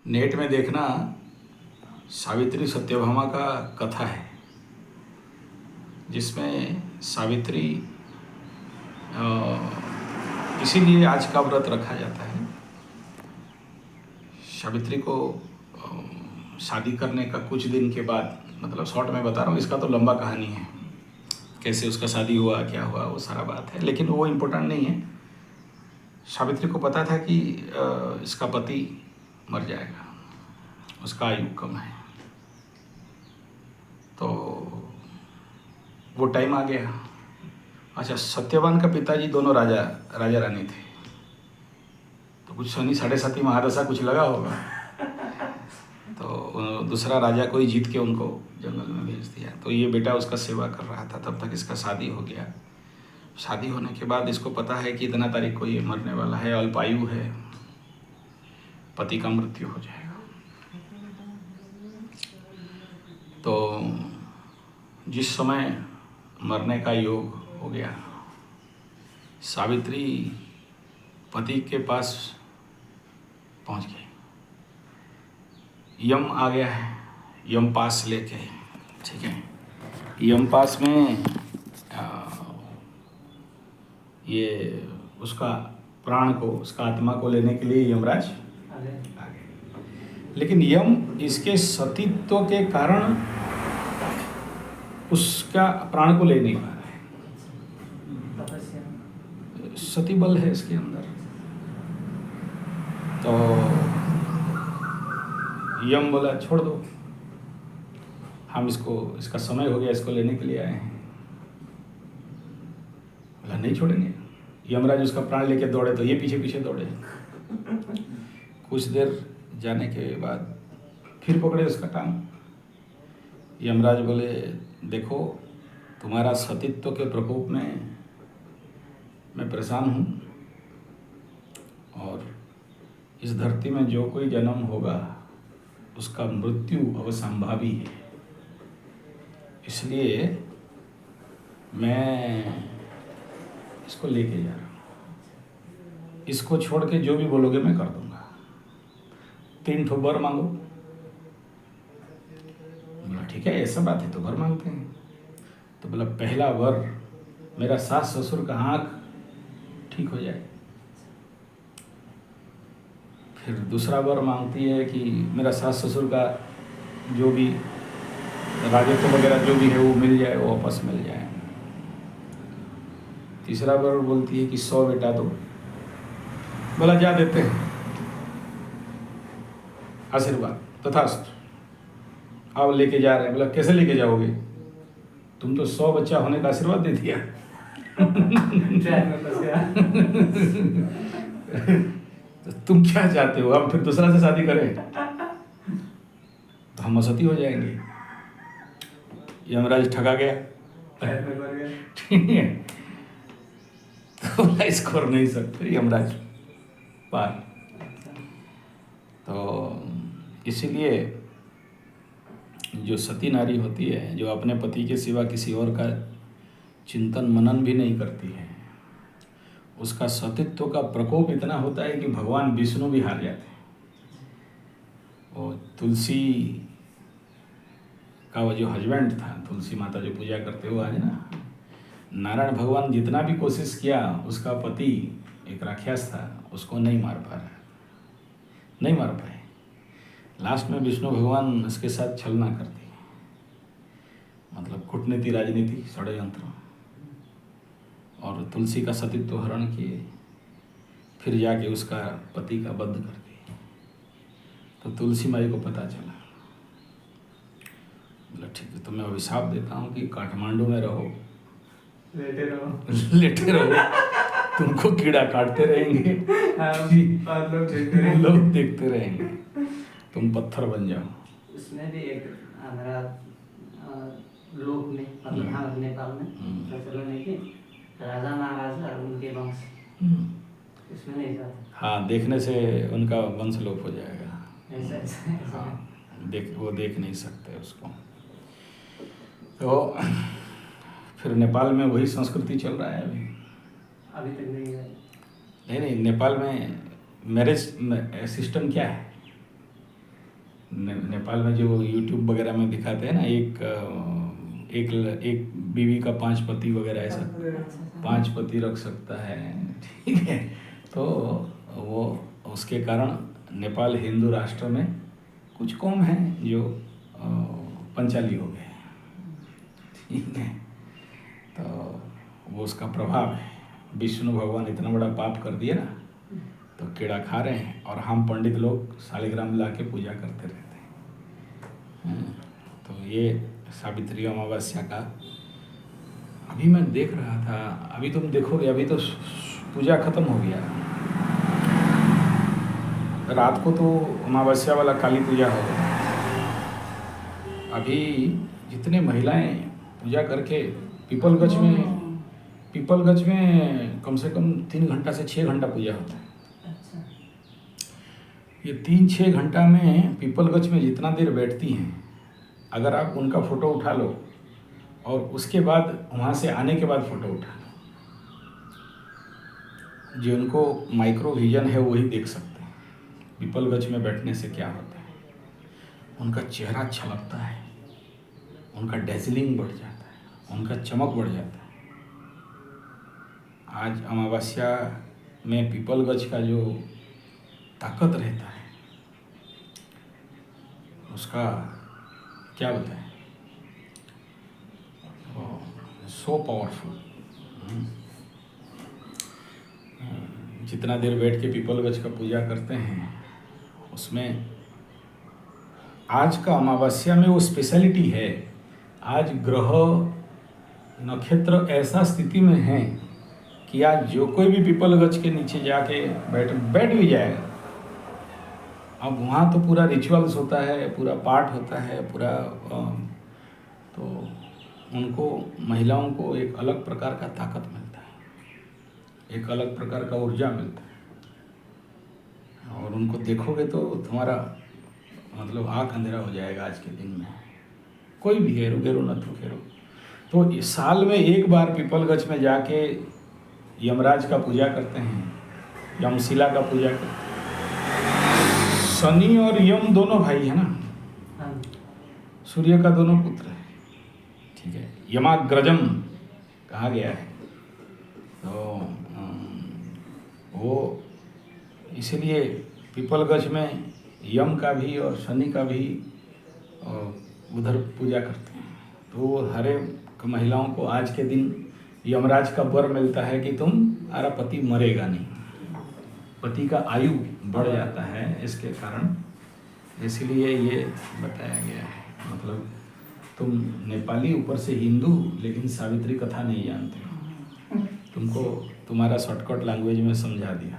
Net में देखना सावित्री सत्यभामा का कथा है, जिसमें सावित्री इसीलिए आज का व्रत रखा जाता है। सावित्री को शादी करने का कुछ दिन के बाद, मतलब शॉर्ट में बता रहा हूँ, इसका तो लंबा कहानी है, कैसे उसका शादी हुआ, क्या हुआ, वो सारा बात है, लेकिन वो इम्पोर्टेंट नहीं है। सावित्री को पता था कि इसका पति मर जाएगा, उसका आयु कम है, तो वो टाइम आ गया। अच्छा, सत्यवान का पिताजी दोनों राजा रानी थे, तो कुछ शनि 7.5 महादशा कुछ लगा होगा, तो दूसरा राजा कोई जीत के उनको जंगल में भेज दिया। तो ये बेटा उसका सेवा कर रहा था, तब तक इसका शादी हो गया। शादी होने के बाद इसको पता है कि इतना तारीख को ये मरने वाला है, अल्पायु है, पति का मृत्यु हो जाएगा। तो जिस समय मरने का योग हो गया, सावित्री पति के पास पहुंच गई। यम आ गया है, यम पास लेके, ठीक है। यम पास में ये उसका प्राण को, उसका आत्मा को लेने के लिए यमराज आ गए, लेकिन यम इसके सतीत्व के कारण उसका प्राण को ले नहीं पा रहा है, सती बल है इसके अंदर। तो यम बोला छोड़ दो, हम इसका समय हो गया, इसको लेने के लिए आए हैं। बोला नहीं छोड़ेंगे। यमराज उसका प्राण लेके दौड़े तो ये पीछे पीछे दौड़े। कुछ देर जाने के बाद फिर पकड़े उसका टांग। यमराज बोले देखो, तुम्हारा सतीत्व के प्रकोप में मैं परेशान हूँ, और इस धरती में जो कोई जन्म होगा उसका मृत्यु अवसंभावी है, इसलिए मैं इसको लेके जा रहा हूँ। इसको छोड़ के जो भी बोलोगे मैं कर दूंगा। 3 ठो वर मांगो। बोला ठीक है, ऐसा बात है तो वर मांगते हैं। तो बोला पहला वर, मेरा सास ससुर का आँख ठीक हो जाए। फिर दूसरा वर मांगती है कि मेरा सास ससुर का जो भी राजत्व वगैरह जो भी है वो मिल जाए, वो वापस मिल जाए। तीसरा वर बोलती है कि 100 बेटा दो। बोला जा देते हैं, आशीर्वाद तथास्तु, आप लेके जा रहे हैं। बोला कैसे लेके जाओगे, तुम तो 100 बच्चा होने का आशीर्वाद दे दिया। तो तुम क्या चाहते हो, हम फिर दूसरा से शादी करें तो हम असती हो जाएंगे। यमराज ठगा गया, ठीक है। तो इसको कर नहीं सकते यमराज पार। तो इसीलिए जो सती नारी होती है, जो अपने पति के सिवा किसी और का चिंतन मनन भी नहीं करती है, उसका सतीत्व का प्रकोप इतना होता है कि भगवान विष्णु भी हार जाते हैं। वो तुलसी का वो जो हस्बैंड था, तुलसी माता जो पूजा करते हो आज ना, नारायण भगवान जितना भी कोशिश किया, उसका पति एक राक्षस था, उसको नहीं मार पा रहा, नहीं मार पाए। लास्ट में विष्णु भगवान उसके साथ छलना करती, मतलब कूटनीति, राजनीति, षड्यंत्र, और तुलसी का सतीत्व हरण किए। फिर जाके उसका पति का वध कर दिए। तो तुलसी माई को पता चला। बोला ठीक है, तो मैं अभिशाप देता हूँ कि काठमांडू में रहो, लेटे रहो, तुमको कीड़ा काटते रहेंगे, लोग देखते रहेंगे, तुम पत्थर बन जाओ। उसमें भी एक हमारा लोक में, मतलब हाँ नेपाल में प्रचलन है कि राजा महाराजा और उनके वंश इसमें नहीं जाते। हाँ, देखने से उनका वंश लोप हो जाएगा। ऐसा हाँ, वो देख नहीं सकते उसको। तो फिर नेपाल में वही संस्कृति चल रहा है अभी तक नहीं है। नहीं, नेपाल में मैरिज सिस्टम क्या है, नेपाल में जो यूट्यूब वगैरह में दिखाते हैं ना, एक बीवी का 5 पति वगैरह ऐसा, 5 पति रख सकता है, ठीक है। तो वो उसके कारण नेपाल हिंदू राष्ट्र में कुछ कौम हैं जो पंचाली हो गए, ठीक है। तो वो उसका प्रभाव है। विष्णु भगवान इतना बड़ा पाप कर दिया ना, तो कीड़ा खा रहे हैं, और हम पंडित लोग शालिग्राम ला के पूजा करते रहते हैं। तो ये सावित्री अमावस्या का अभी मैं देख रहा था, अभी तुम देखोगे, अभी तो पूजा खत्म हो गया, रात को तो अमावस्या वाला काली पूजा होगा। अभी जितने महिलाएं पूजा करके पीपलगंज में कम से कम 3 घंटा से 6 घंटा पूजा होता है। ये 3-6 घंटा में पीपलगंज में जितना देर बैठती हैं, अगर आप उनका फ़ोटो उठा लो और उसके बाद वहाँ से आने के बाद फ़ोटो उठा लो, जिनको माइक्रो विजन है वही देख सकते हैं पीपलगंज में बैठने से क्या होता है। उनका चेहरा छलकता है, उनका डेज़लिंग बढ़ जाता है, उनका चमक बढ़ जाता है। आज अमावस्या में पीपलगंज का जो ताकत रहता है उसका क्या बताएं, सो पावरफुल। जितना देर बैठ के पीपलगंज का पूजा करते हैं, उसमें आज का अमावस्या में वो स्पेशलिटी है। आज ग्रह नक्षत्र ऐसा स्थिति में है कि आज जो कोई भी पीपलगंज के नीचे जाके बैठ भी जाएगा। अब वहाँ तो पूरा रिचुअल्स होता है, पूरा पाठ होता है, पूरा तो उनको महिलाओं को एक अलग प्रकार का ताकत मिलता है, एक अलग प्रकार का ऊर्जा मिलता है, और उनको देखोगे तो तुम्हारा मतलब आँख अंधेरा हो जाएगा। आज के दिन में कोई भी घेरो घेरो न तो घेरो, तो इस साल में एक बार पीपलगंज में जाके यमराज का पूजा करते हैं, यमशिला का पूजा करते हैं। शनि और यम दोनों भाई है ना, सूर्य का दोनों पुत्र है, ठीक है। यमाग्रजम कहा गया है, तो वो इसलिए पीपलगंज में यम का भी और शनि का भी उधर पूजा करते हैं। तो वो हर एक महिलाओं को आज के दिन यमराज का वर मिलता है कि तुम्हारा पति मरेगा नहीं, पति का आयु बढ़ जाता है इसके कारण, इसलिए ये बताया गया है। मतलब तुम नेपाली ऊपर से हिंदू, लेकिन सावित्री कथा नहीं जानते, तुमको तुम्हारा शॉर्टकट लैंग्वेज में समझा दिया।